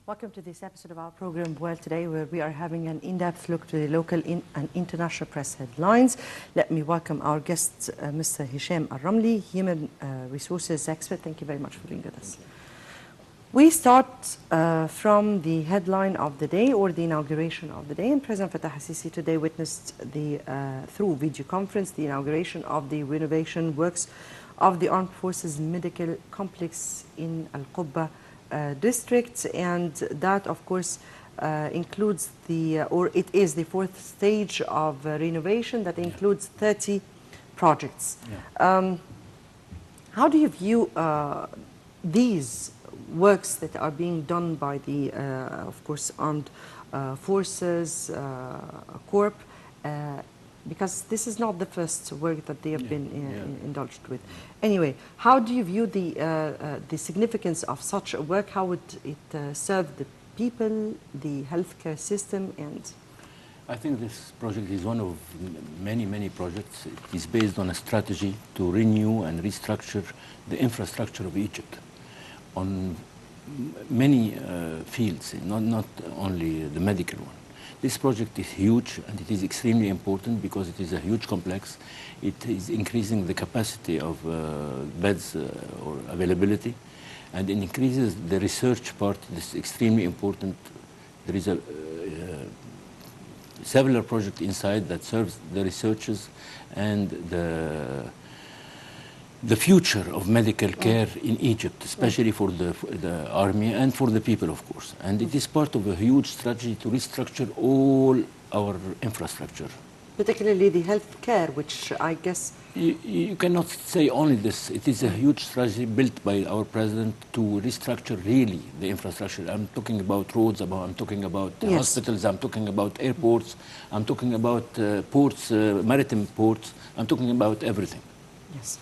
Welcome to this episode of our program World Today, where we are having an in-depth look to the local and international press headlines. Let me welcome our guest, Mr. Hisham Al Ramly, Human Resources Expert. Thank you very much for being with us. We start from the headline of the day, or the inauguration of the day. And President Fattah al-Sisi today witnessed through video conference the inauguration of the renovation works of the Armed Forces Medical Complex in Al-Qubba district, and that of course includes it is the fourth stage of renovation that includes 30 projects. How do you view these works that are being done by the of course armed forces corp, because this is not the first work that they have been indulged with. Anyway, how do you view the significance of such a work? How would it serve the people, the healthcare system? And I think this project is one of many projects. It is based on a strategy to renew and restructure the infrastructure of Egypt on many fields, not only the medical one. This project is huge, and it is extremely important because it is a huge complex. It is increasing the capacity of beds or availability, and it increases the research part. This is extremely important. There is several projects inside that serves the researchers and the future of medical care in Egypt, especially for the army and for the people, of course. And it is part of a huge strategy to restructure all our infrastructure. Particularly the health care, which I guess... You cannot say only this. It is a huge strategy built by our president to restructure really the infrastructure. I'm talking about roads, I'm talking about hospitals, I'm talking about airports, I'm talking about ports, maritime ports, I'm talking about everything. Yes.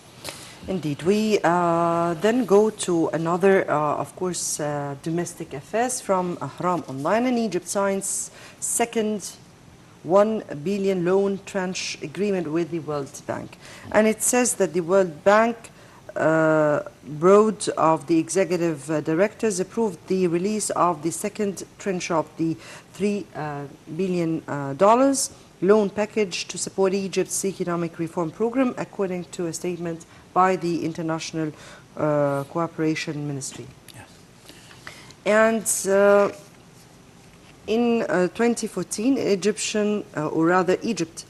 Indeed. We then go to another, of course, domestic affairs from Ahram Online. And Egypt signs second $1 billion loan tranche agreement with the World Bank. And it says that the World Bank board of the executive directors approved the release of the second tranche of the $3 billion loan package to support Egypt's economic reform program, according to a statement by the International Cooperation Ministry. Yes. And in 2014, Egypt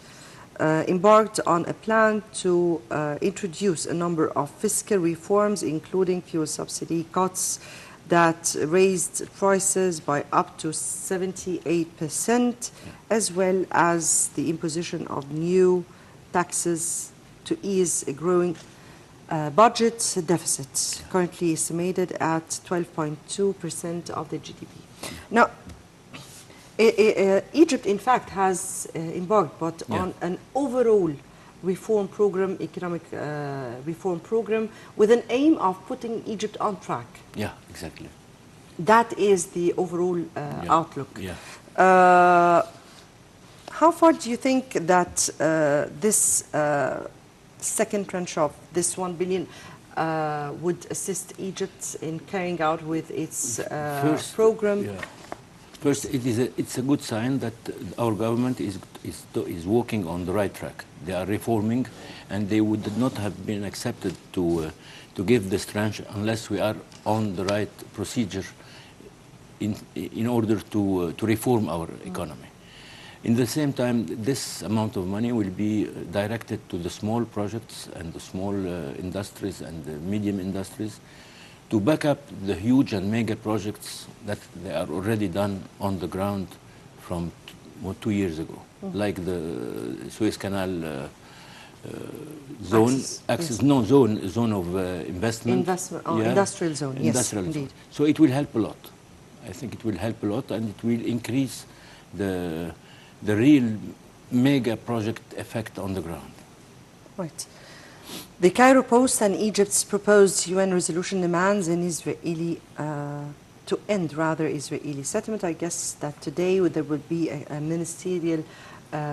embarked on a plan to introduce a number of fiscal reforms, including fuel subsidy cuts that raised prices by up to 78%, as well as the imposition of new taxes to ease a growing budget deficit, currently estimated at 12.2% of the GDP. Now, Egypt, in fact, has embarked on an overall reform program, economic reform program, with an aim of putting Egypt on track. Yeah, exactly. That is the overall outlook. Yeah. How far do you think that this second tranche of this $1 billion would assist Egypt in carrying out with its program? Yeah. First, it's a good sign that our government is working on the right track. They are reforming, and they would not have been accepted to give this tranche unless we are on the right procedure in order to reform our economy. In the same time, this amount of money will be directed to the small projects and the small industries and the medium industries to back up the huge and mega projects that they are already done on the ground from 2 years ago, like the Suez Canal zone, zone of investment. Industrial zone, yes, indeed. Zone. So it will help a lot. I think it will help a lot, and it will increase the real mega project effect on the ground. Right. The Cairo Post and Egypt's proposed UN resolution demands an Israeli to end Israeli settlement. I guess that today there will be a ministerial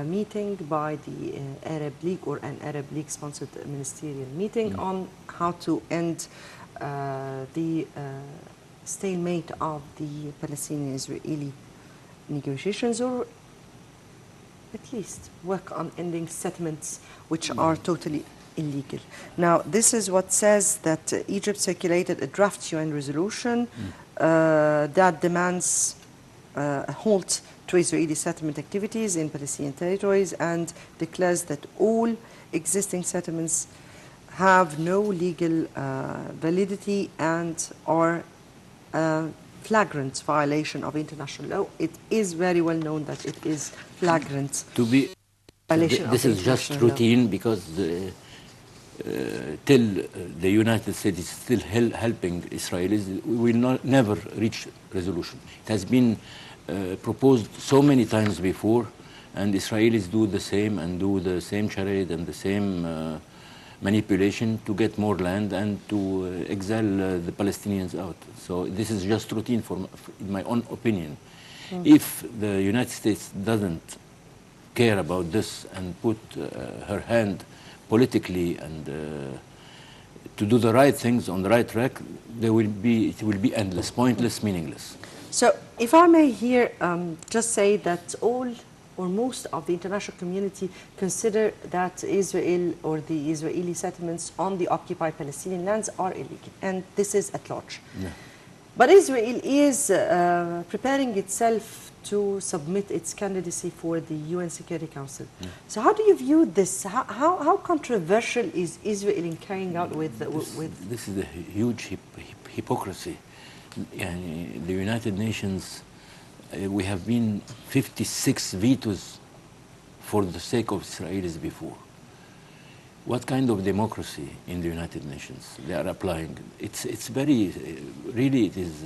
meeting by the Arab League, or an Arab League sponsored ministerial meeting on how to end the stalemate of the Palestinian-Israeli negotiations, or at least work on ending settlements which are totally illegal. Now, this is what says that Egypt circulated a draft UN resolution that demands a halt to Israeli settlement activities in Palestinian territories and declares that all existing settlements have no legal validity and are a flagrant violation of international law. It is very well known that it is flagrant violation of this is just international law. routine because till the United States is still helping Israelis, we will never reach resolution. It has been proposed so many times before, and Israelis do the same and do the same charade and the same manipulation to get more land and to exile the Palestinians out. So this is just routine in my own opinion. If the United States doesn't care about this and put her hand politically and to do the right things on the right track, it will be endless, pointless, meaningless. So if I may here just say that all or most of the international community consider that Israel or the Israeli settlements on the occupied Palestinian lands are illegal, and this is at large. Yeah. But Israel is preparing itself to submit its candidacy for the UN Security Council. Yeah. So how do you view this? How controversial is Israel in carrying out with... This is a huge hypocrisy. The United Nations, we have been 56 vetoes for the sake of Israelis before. What kind of democracy in the United Nations they are applying? It's very, really it is...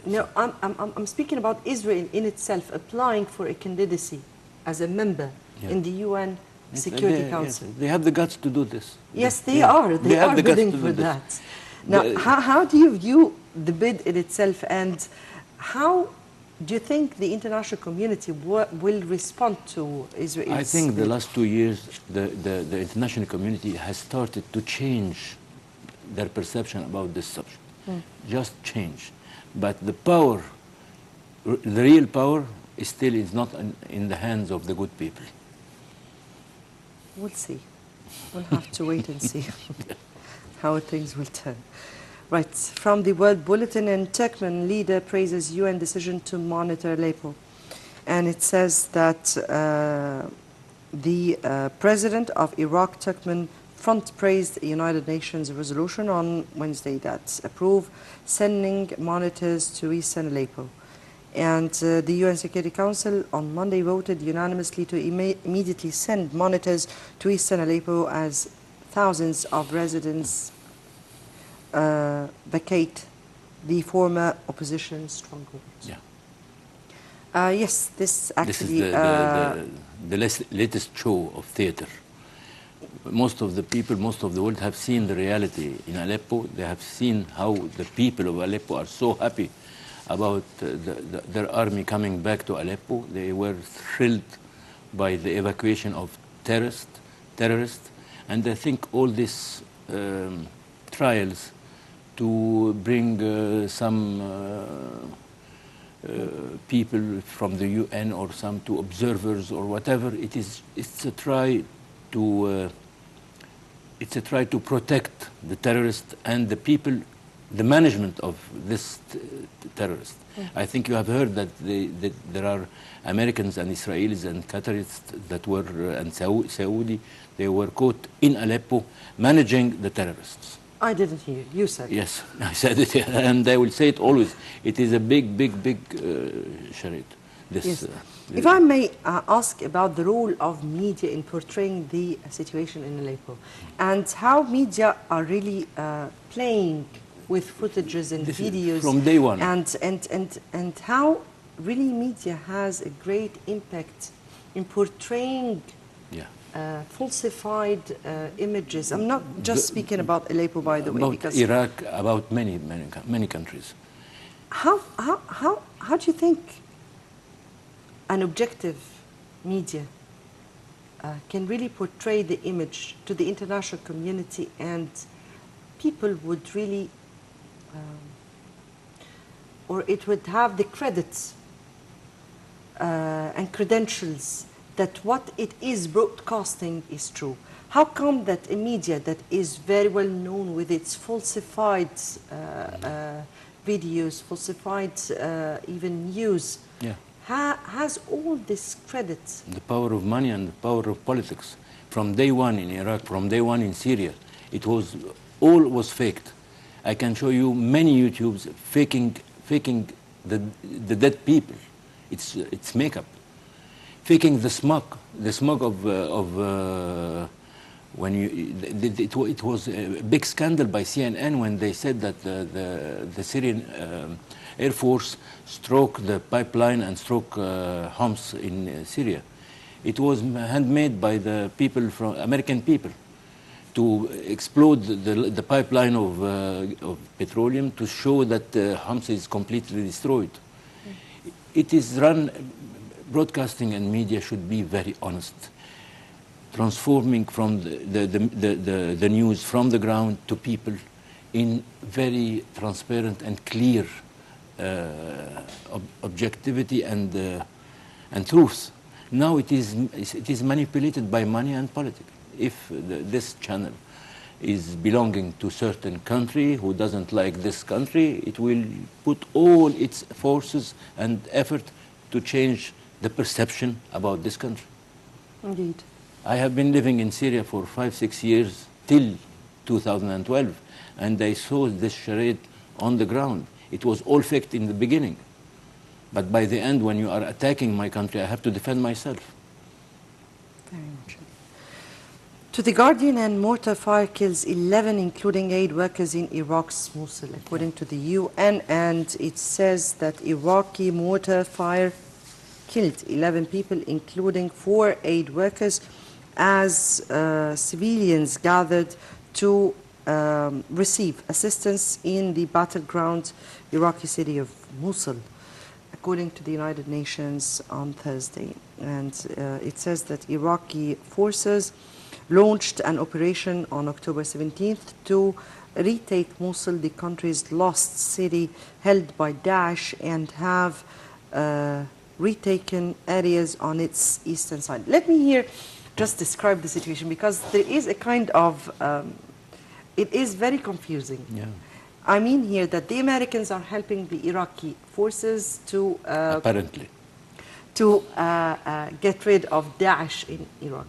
No, I'm speaking about Israel in itself applying for a candidacy as a member in the UN Security Council. Yes, they have the guts to do this. Yes, they are. They are bidding for that. Now, how do you view the bid in itself, and how do you think the international community will respond to Israel? I think the last 2 years, the international community has started to change their perception about this subject. Just change. But the power, the real power, is not in the hands of the good people. We'll see. We'll have to wait and see how things will turn. Right, from the World Bulletin, and Turkmen leader praises UN decision to monitor Aleppo. And it says that the president of Iraq, Turkmen Front, praised the United Nations resolution on Wednesday that approved sending monitors to eastern Aleppo. And the UN Security Council on Monday voted unanimously to immediately send monitors to eastern Aleppo as thousands of residents vacate the former opposition stronghold. Yeah. Yes, this actually... This is the latest show of theater. Most of the people, most of the world have seen the reality in Aleppo. They have seen how the people of Aleppo are so happy about their army coming back to Aleppo. They were thrilled by the evacuation of terrorists. And I think all these trials to bring some people from the UN or some to observers or whatever, it's a try to protect the terrorists and the people, the management of this terrorist. I think you have heard that there are Americans and Israelis and Qataris that were and Saudi, they were caught in Aleppo managing the terrorists. I didn't hear. You said it. Yes, I said it, and I will say it always. It is a big charade. Yes. If I may ask about the role of media in portraying the situation in Aleppo, and how media are really playing with footages and videos from day one, and how really media has a great impact in portraying falsified images. I'm not just speaking about Aleppo, by the way, about because Iraq, about many countries. How do you think an objective media can really portray the image to the international community, and people would really or it would have the credits and credentials that what it is broadcasting is true. How come that a media that is very well known with its falsified videos, falsified even news, Yeah. has all this credit? The power of money and the power of politics. From day one in Iraq, from day one in Syria, it was all was faked. I can show you many YouTubes faking the dead people. It's makeup. Faking the smog of when you it was a big scandal by CNN when they said that the Syrian Air Force struck the pipeline and struck Homs in Syria. It was handmade by the people from American people to explode the pipeline of petroleum to show that Homs is completely destroyed. It is run. Broadcasting and media should be very honest, transforming from the news from the ground to people in very transparent and clear objectivity and truth. Now it is manipulated by money and politics. If this channel is belonging to a certain country who doesn't like this country, it will put all its forces and effort to change the perception about this country. Indeed. I have been living in Syria for 5-6 years till 2012, and I saw this charade on the ground. It was all faked in the beginning, but by the end, when you are attacking my country, I have to defend myself. Very much. To The Guardian, and mortar fire kills 11, including aid workers in Iraq's Mosul, according to the UN, and it says that Iraqi mortar fire killed 11 people, including 4 aid workers, as civilians gathered to receive assistance in the battleground Iraqi city of Mosul, according to the United Nations on Thursday. And it says that Iraqi forces launched an operation on October 17th to retake Mosul, the country's lost city held by Daesh, and have retaken areas on its eastern side. Let me here just describe the situation, because there is a kind of, it is very confusing. Yeah. I mean here that the Americans are helping the Iraqi forces to Apparently. to get rid of Daesh in Iraq.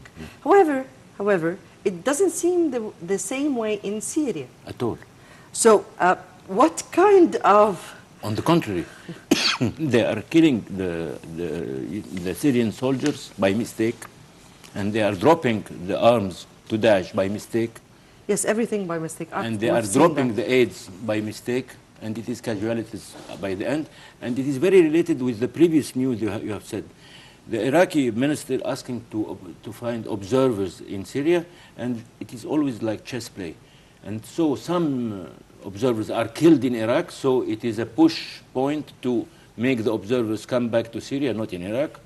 However, it doesn't seem the same way in Syria. At all. So what kind of... On the contrary, they are killing the Syrian soldiers by mistake, and they are dropping the arms to Daesh by mistake. Yes, everything by mistake. And they are dropping the aids by mistake, and it is casualties by the end. And it is very related with the previous news you have said. The Iraqi minister asking to find observers in Syria, and it is always like chess play. And so some observers are killed in Iraq, so it is a push point to make the observers come back to Syria, not in Iraq.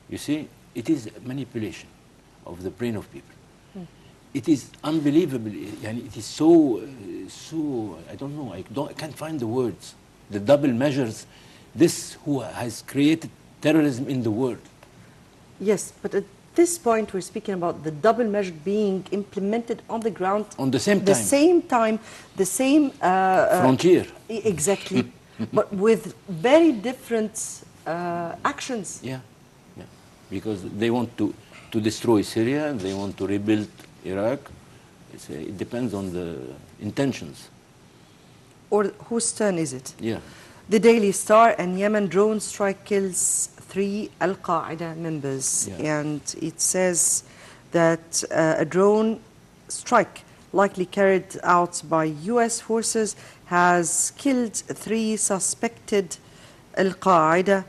You see, it is manipulation of the brain of people. It is unbelievable, and it is so, I don't know, I can't find the words. The double measures, this who has created terrorism in the world. Yes, but at this point we're speaking about the double measure being implemented on the ground. On the same time. The same time, the same... frontier. Exactly, but with very different actions. Yeah, yeah, because they want to destroy Syria, they want to rebuild Iraq. It depends on the intentions. Or whose turn is it? Yeah. The Daily Star, and Yemen drone strike kills 3 Al-Qaeda members. Yeah. And it says that a drone strike likely carried out by U.S. forces has killed 3 suspected Al-Qaeda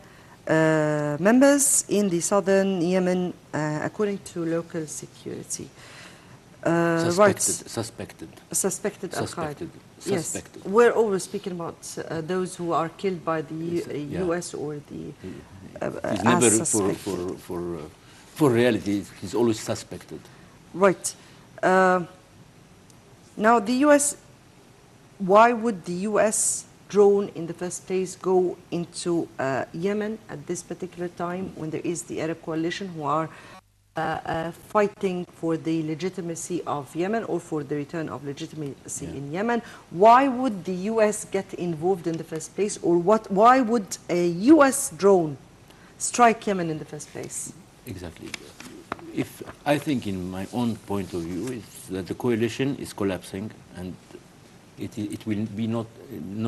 members in the southern Yemen, according to local security. Suspected Al-Qaeda. Yes, suspected. we're always speaking about those who are killed by the U.S. or the It's never suspected. for reality. He's always suspected. Right. Now the U.S. Why would the U.S. drone in the first place go into Yemen at this particular time when there is the Arab coalition who are fighting for the legitimacy of Yemen or for the return of legitimacy in Yemen? Why would the U.S. get involved in the first place, or why would a U.S. drone strike Yemen in the first place? Exactly. If I think, in my own point of view, is that the coalition is collapsing, and it will be no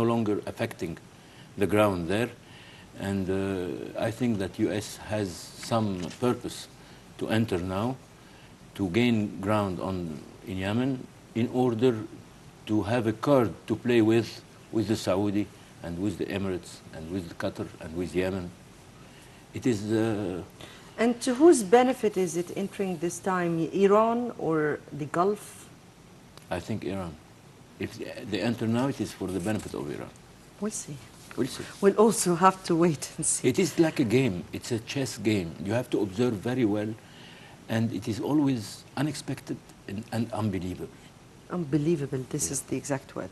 longer affecting the ground there, and I think that U.S. has some purpose to enter now, to gain ground in Yemen, in order to have a card to play with the Saudi and with the Emirates and with Qatar and with Yemen. It is. And to whose benefit is it entering this time, Iran or the Gulf? I think Iran. If they enter now, it is for the benefit of Iran. We'll see. We'll see. We'll also have to wait and see. It is like a game. It's a chess game. You have to observe very well, and it is always unexpected and unbelievable. Unbelievable. This is the exact word.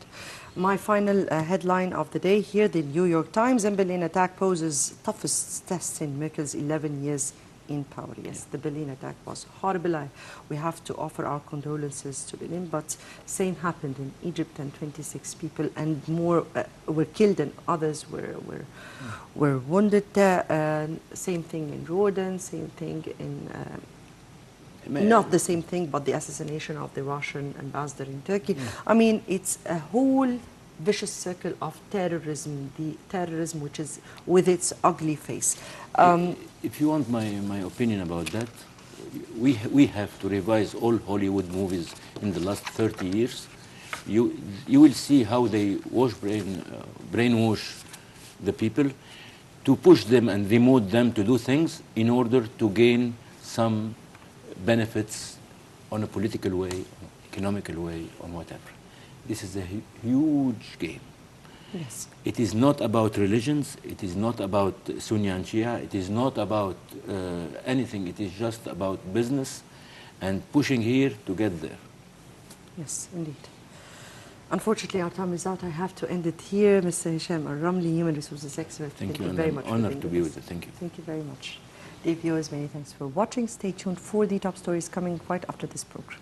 My final headline of the day here, the New York Times. Berlin attack poses toughest test in Merkel's 11 years in power. Yes, the Berlin attack was horrible. We have to offer our condolences to Berlin, but same happened in Egypt, and 26 people and more were killed and others were wounded. Same thing in Jordan, same thing in not the same thing, but the assassination of the Russian ambassador in Turkey. I mean, it's a whole vicious circle of terrorism, the terrorism which is with its ugly face. If you want my opinion about that, we have to revise all Hollywood movies in the last 30 years. You will see how they brainwash the people to push them and demote them to do things in order to gain some benefits on a political way, economical way, on whatever. This is a huge game. Yes. It is not about religions. It is not about Sunni and Shia. It is not about anything. It is just about business and pushing here to get there. Yes, indeed. Unfortunately, our time is out. I have to end it here. Mr. Hisham Al Ramly, Human Resources Expert. Thank you very and much. I'm honored to be with you. Thank you. Thank you very much. Dear viewers, many thanks for watching. Stay tuned for the top stories coming right after this program.